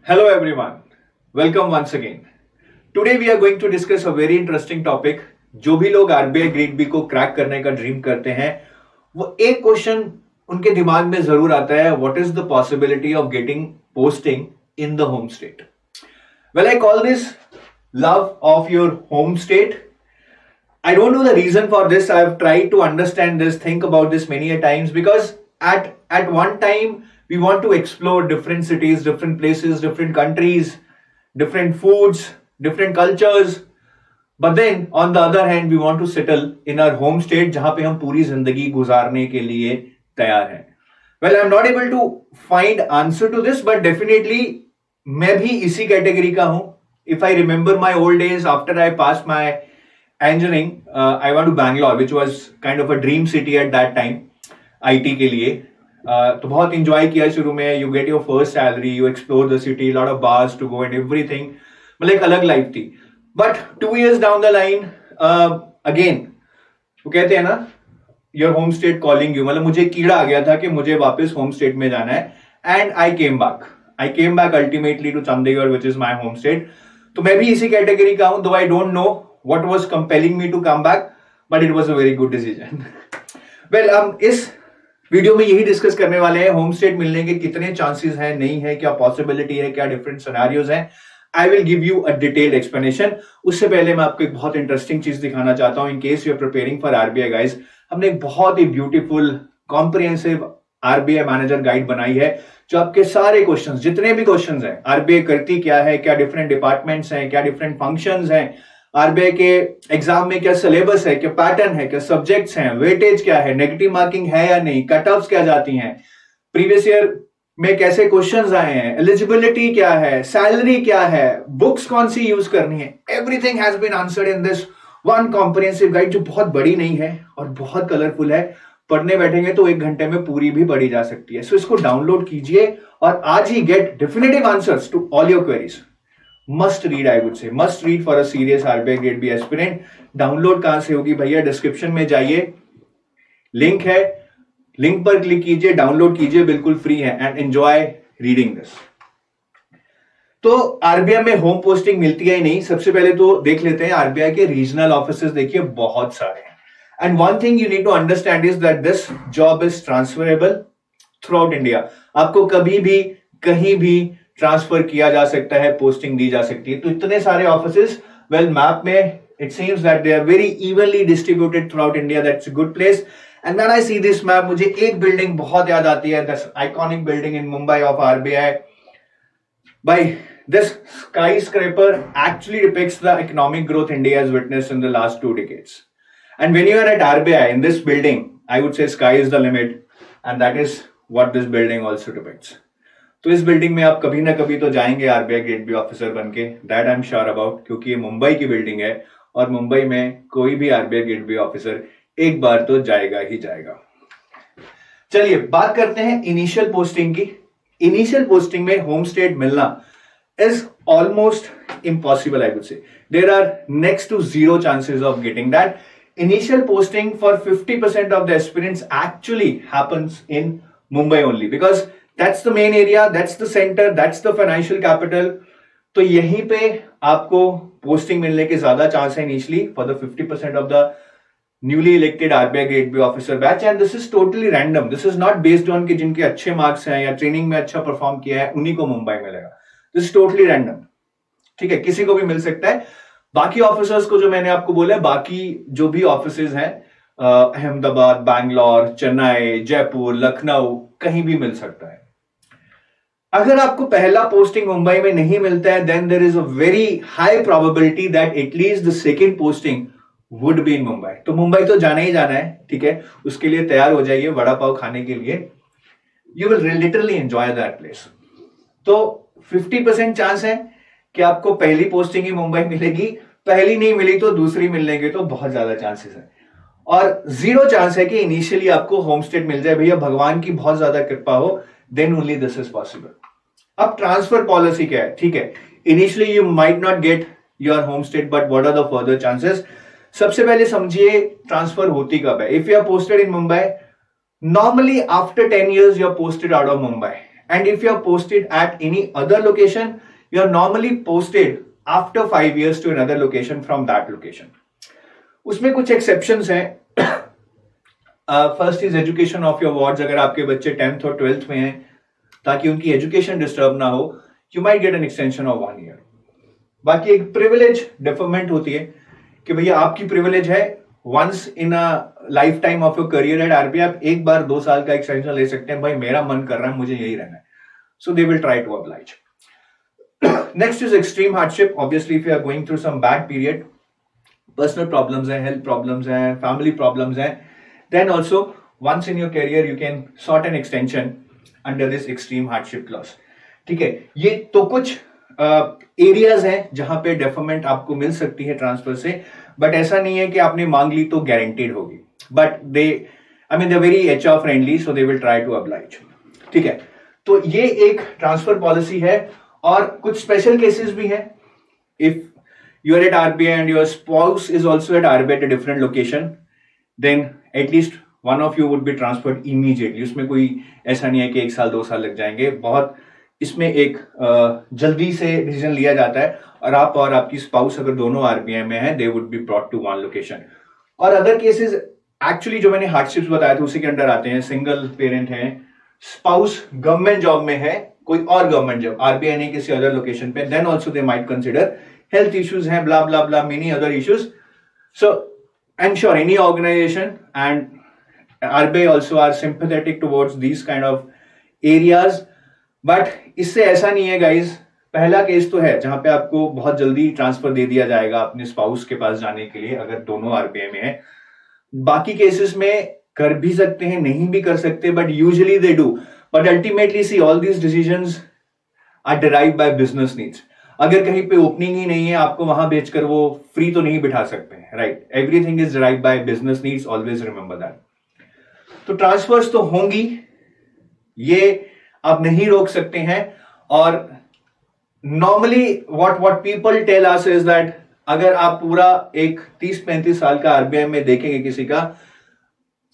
Hello everyone, welcome once again. Today we are going to discuss a very interesting topic. जो भी लोग RBI grade B को crack करने का dream करते हैं वो एक क्वेश्चन उनके दिमाग में जरूर आता है, what is the possibility of getting posting in the home state. Well, I call this love of your home state. I don't know the reason for this. I've tried to understand this, think about this many a times, because at one time we want to explore different cities, different places, different countries, different foods, different cultures. But then on the other hand we want to settle in our home state जहां पे हम पूरी जिंदगी गुजारने के लिए तैयार हैं. Well, I'm not able to find answer to this, but definitely मैं भी इसी कैटेगरी का हूं. If I remember my old days after I passed my engineering, I went to Bangalore, which was kind of a dream city at that time, IT के लिए. तो बहुत enjoy किया शुरू में. You get your first salary, you explore the city, lot of bars to go and everything. मतलब एक अलग लाइफ थी. But 2 years down the line, again, वो कहते हैं ना, your home state calling you. मतलब मुझे कीड़ा आ गया था कि मुझे वापस home state में जाना है. And I came back. I came back ultimately to Chandigarh, which is my home state. तो मैं भी इसी कैटेगरी का हूं, though I don't know what was compelling me to come back, but it was a very good decision. Well, हम इस video में यही डिस्कस करने वाले हैं, होम स्टेट मिलने के कितने चांसेस हैं, नहीं है, क्या पॉसिबिलिटी है, क्या डिफरेंट सिनेरियोज हैं. I will give you a detailed explanation. उससे पहले मैं आपको एक बहुत इंटरेस्टिंग चीज दिखाना चाहता हूं. In case you are preparing for RBI guys, हमने एक बहुत ही beautiful comprehensive RBI manager guide बनाई है, जो आपके सारे क्वेश्चंस, जितने भी क्वेश्चंस हैं, आरबीआई करती क्या है, क्या डिफरेंट डिपार्टमेंट्स हैं, क्या डिफरेंट फंक्शंस हैं, आरबीआई के एग्जाम में क्या सिलेबस है, क्या पैटर्न है, क्या सब्जेक्ट्स हैं, वेटेज क्या है, नेगेटिव मार्किंग है या नहीं, कट ऑफ्स क्या जाती हैं, प्रीवियस ईयर में कैसे क्वेश्चंस आए हैं, एलिजिबिलिटी क्या है, सैलरी क्या है, बुक्स कौन सी यूज करनी है, everything has been answered in this one comprehensive guide, जो बहुत बड़ी नहीं है और बहुत कलरफुल है. पढ़ने बैठेंगे तो 1 घंटे में पूरी भी पढ़ी जा सकती है. सो इसको डाउनलोड कीजिए और आज ही get definitive answers to all your queries. Must read, I would say must read for a serious RBI grade B aspirant. Download कहां से होगी भैया? डिस्क्रिप्शन में जाइए, लिंक है, लिंक पर क्लिक कीजिए, डाउनलोड कीजिए, बिल्कुल फ्री है, एंड एंजॉय रीडिंग दिस. तो आरबीआई में होम पोस्टिंग मिलती है ही नहीं. सबसे पहले तो देख लेते हैं आरबीआई के रीजनल ऑफिसेस. देखिए बहुत सारे हैं. And one thing you need to understand is that this job is transferable throughout India. आपको कभी भी कहीं भी ट्रांसफर किया जा सकता है, पोस्टिंग दी जा सकती है. तो इतने सारे ऑफिसेस, वेल मैप में it seems that they are very evenly distributed throughout India. That's a good place. And when I see this map, मुझे एक बिल्डिंग बहुत याद आती है, this iconic building in Mumbai of RBI. By this skyscraper actually depicts the economic growth India has witnessed in the last 2 decades. And when you are at RBI in this building, I would say sky is the limit, and that is what this building also depicts. तो इस building में आप कभी ना कभी तो जाएंगे RBI grade B officer बनके, that I am sure about, क्योंकि ये मुंबई की बिल्डिंग है और मुंबई में कोई भी आरबीआई ग्रेड बी ऑफिसर एक बार तो जाएगा ही जाएगा. चलिए बात करते हैं इनिशियल पोस्टिंग की. इनिशियल पोस्टिंग में होम स्टेट मिलना is almost impossible, I would say. There are next to zero chances of getting that. Initial posting for 50% of the aspirants actually happens in Mumbai only, because that's the main area, that's the center, that's the financial capital. तो यहीं पे आपको posting मिलने के ज्यादा chance है initially for the 50% of the newly elected RBI grade B officer batch. And this is totally random. This is not based on कि जिनके अच्छे मार्क्स हैं या ट्रेनिंग में अच्छा परफॉर्म किया है उन्हीं को मुंबई मिलेगा. This is totally random. ठीक है, किसी को भी मिल सकता है. बाकी ऑफिसर्स को जो मैंने आपको बोला, बाकी जो भी ऑफिसेज हैं, अहमदाबाद, बैंगलोर, चेन्नई, जयपुर, लखनऊ, कहीं भी मिल सकता है. अगर आपको पहला पोस्टिंग मुंबई में नहीं मिलता है, then there is a very high probability that at least the second posting would be in Mumbai. तो मुंबई तो जाना ही जाना है. ठीक है, उसके लिए तैयार हो जाइए वड़ा पाव खाने के लिए. You will literally enjoy that place. तो 50% चांस है कि आपको पहली पोस्टिंग ही मुंबई मिलेगी. पहली नहीं मिली तो दूसरी मिलने के तो बहुत ज्यादा चांसेस है. और 0 चांस है कि इनिशियली आपको होम स्टेट मिल जाए. भैया भगवान की बहुत ज्यादा कृपा हो, then only this is possible. अब ट्रांसफर पॉलिसी क्या है? ठीक है, initially you might not get your home state, but what are the further chances? सबसे पहले समझिए ट्रांसफर होती कब है. If you are posted in Mumbai, normally after 10 years you are posted out of Mumbai, and if you are posted at any other location, you are normally posted after 5 years to another location from that location. उसमें कुछ exceptions हैं. First is education of your wards. अगर आपके बच्चे 10th और 12th में हैं, ताकि उनकी एजुकेशन डिस्टर्ब ना हो, you might get an extension of 1 year. बाकी एक प्रिविलेज डेफरमेंट होती है कि भैया आपकी प्रिविलेज है, once in a lifetime of your career at RBI आप एक बार 2 साल का एक्सटेंशन ले सकते हैं. भाई मेरा मन कर रहा है, मुझे यही रहना है. So they will try to oblige. Next is extreme hardship. Obviously, if you are going through some bad period, personal problems हैं, health problems हैं, family problems हैं, then also once in your career you can sort an extension under this extreme hardship clause. ठीक है, ये तो कुछ areas हैं जहां पे डेफरमेंट आपको मिल सकती है ट्रांसफर से, बट ऐसा नहीं है कि आपने मांग ली तो गारंटीड होगी. But they very HR friendly, so they will try to oblige. ठीक है, तो ये एक ट्रांसफर पॉलिसी है. और कुछ स्पेशल केसेस भी हैं. If you are at RBI and your spouse is also at RBI at a different location, then at least one of you would be transferred immediately. उसमें कोई ऐसा नहीं है कि 1 साल 2 साल लग जाएंगे. बहुत इसमें एक जल्दी से डिसीजन लिया जाता है, और आप और आपकी स्पाउस अगर दोनों आरबीआई में है, they would be brought to one location. और अदर केसेस एक्चुअली जो मैंने हार्डशिप्स बताए थे उसी के अंडर आते हैं. सिंगल पेरेंट है, स्पाउस गवर्नमेंट जॉब में है, कोई और गवर्नमेंट जॉब, आरबीआई नहीं किसी अदर लोकेशन पे, then also they might consider. Health issues हैं, blah blah blah, many other issues. So I am sure any organization and RBI also are sympathetic towards these kind of areas. But इससे ऐसा नहीं है guys. पहला case तो है जहां पे आपको बहुत जल्दी ट्रांसफर दे दिया जाएगा अपने स्पाउस के पास जाने के लिए, अगर दोनों आरबीआई में है. बाकी केसेस में कर भी सकते हैं, नहीं भी कर सकते, but usually they do. But ultimately see all these decisions are derived by business needs. अगर कहीं पे ओपनिंग ही नहीं है, आपको वहां बेचकर वो फ्री तो नहीं बिठा सकते हैं, right? Everything is derived by business needs, always remember that. तो ट्रांसफर्स तो होंगी, ये आप नहीं रोक सकते हैं. और normally what people tell us is that अगर आप पूरा एक 30-35 साल का आरबीआई में देखेंगे किसी का,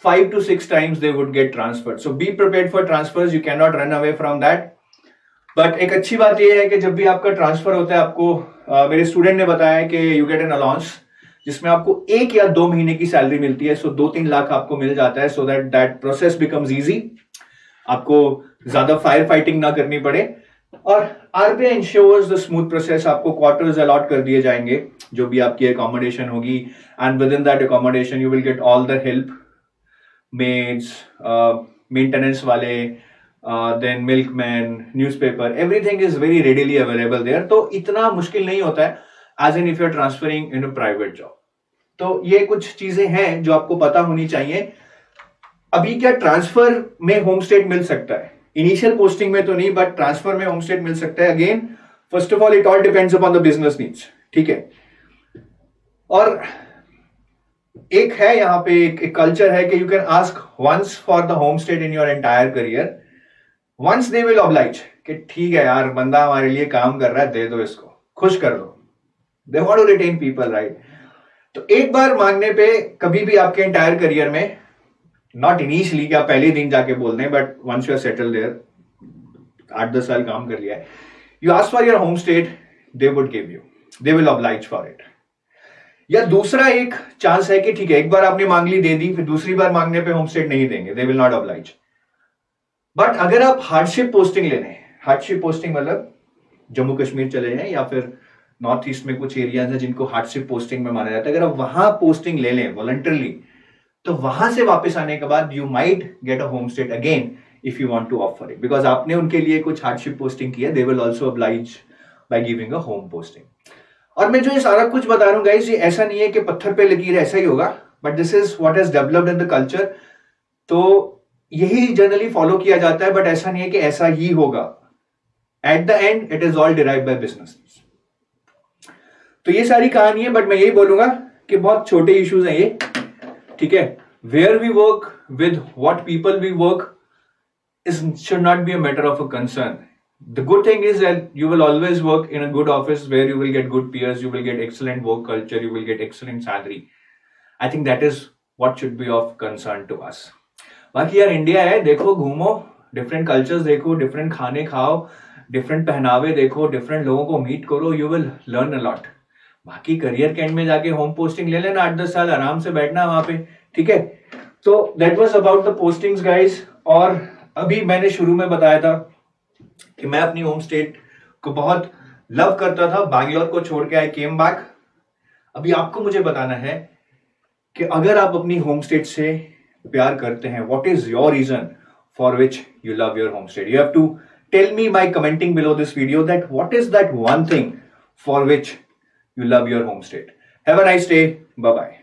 5 to 6 times they would get transferred. So be prepared for transfers. You cannot run away from that. But एक अच्छी बात यह है कि जब भी आपका ट्रांसफर होता है, आपको मेरे स्टूडेंट ने बताया कि यू गेट एन अलाउंस जिसमें आपको 1 या 2 महीने की सैलरी मिलती है. सो 2-3 लाख आपको मिल जाता है, so that process becomes easy. आपको ज्यादा फायर फाइटिंग ना करनी पड़े. और RBI ensures the smooth process. आपको क्वार्टर्स अलॉट कर दिए जाएंगे, जो भी आपकी अकोमोडेशन होगी, and within that accommodation you will get all the help, maids, maintenance वाले, then milkman, newspaper, everything is very readily available there. तो इतना मुश्किल नहीं होता है as an if you are transferring in a private job. तो ये कुछ चीजें हैं जो आपको पता होनी चाहिए. अभी क्या ट्रांसफर में होम स्टेट मिल सकता है? इनिशियल पोस्टिंग में तो नहीं, बट ट्रांसफर में होम स्टेट मिल सकता है. Again first of all it all depends upon the business needs. ठीक है, और एक है यहाँ पे एक कल्चर है कि you can ask once for the home state in your entire career. Once they will oblige कि ठीक है यार, बंदा हमारे लिए काम कर रहा है, दे दो इसको, खुश कर दो. They want to retain people, right? तो एक बार मांगने पे कभी भी आपके एंटायर करियर में, नॉट इनिशियली कि आप पहले दिन जाके बोल दें, but once you are settle there, 8-10 साल काम कर लिया है, you ask for your home state, they would give you, they will oblige for it. या दूसरा एक चांस है कि ठीक है, एक बार आपने मांग ली, दे दी, फिर दूसरी बार मांगने पे होम स्टेट नहीं देंगे, they will not oblige. But अगर आप हार्डशिप पोस्टिंग ले लें, हार्डशिप पोस्टिंग मतलब जम्मू कश्मीर चले जाएं या फिर नॉर्थ ईस्ट में कुछ एरियाज हैं जिनको हार्डशिप पोस्टिंग में माना जाता है, अगर आप वहां पोस्टिंग ले लें वॉलंटरली, तो वहां से वापस आने के बाद you might get a home state again if you want to offer it, because आपने उनके लिए कुछ हार्डशिप पोस्टिंग की है. They will also oblige by giving a home posting. और मैं जो ये सारा कुछ बता रहा हूँ गाइस, ये ऐसा नहीं है कि पत्थर पे लकीर ऐसा ही होगा, but this is what has developed in the culture. तो यही जनरली फॉलो किया जाता है, बट ऐसा नहीं है कि ऐसा ही होगा. At the end it is all derived by business. तो ये सारी कहानी है, बट मैं यही बोलूंगा कि बहुत छोटे इश्यूज हैं ये. ठीक है, where we work with what people we work is should not be a matter of a concern. The good thing is that you will always work in a good office where you will get good peers, you will get excellent work culture, you will get excellent salary. I think that is what should be of concern to us. बाकी यार India है, देखो घूमो, different cultures देखो, different खाने खाओ, different पहनावे देखो, डिफरेंट लोगों को मीट करो, you will learn a lot. बाकी करियर के एंड में जाके होम पोस्टिंग ले लेना, 8-10 साल आराम से बैठना वहां पे, ठीक है। तो that was about the postings guys. और अभी मैंने शुरू में बताया था कि मैं अपनी होम स्टेट को बहुत लव करता था, बैंगलोर को छोड़ के आई केम बैक। अभी आपको मुझे बताना है कि अगर आप अपनी होम स्टेट से प्यार करते हैं, what is your reason for which you love your home state. You have to tell me by commenting below this video that what is that one thing for which you love your home state. Have a nice day. Bye bye.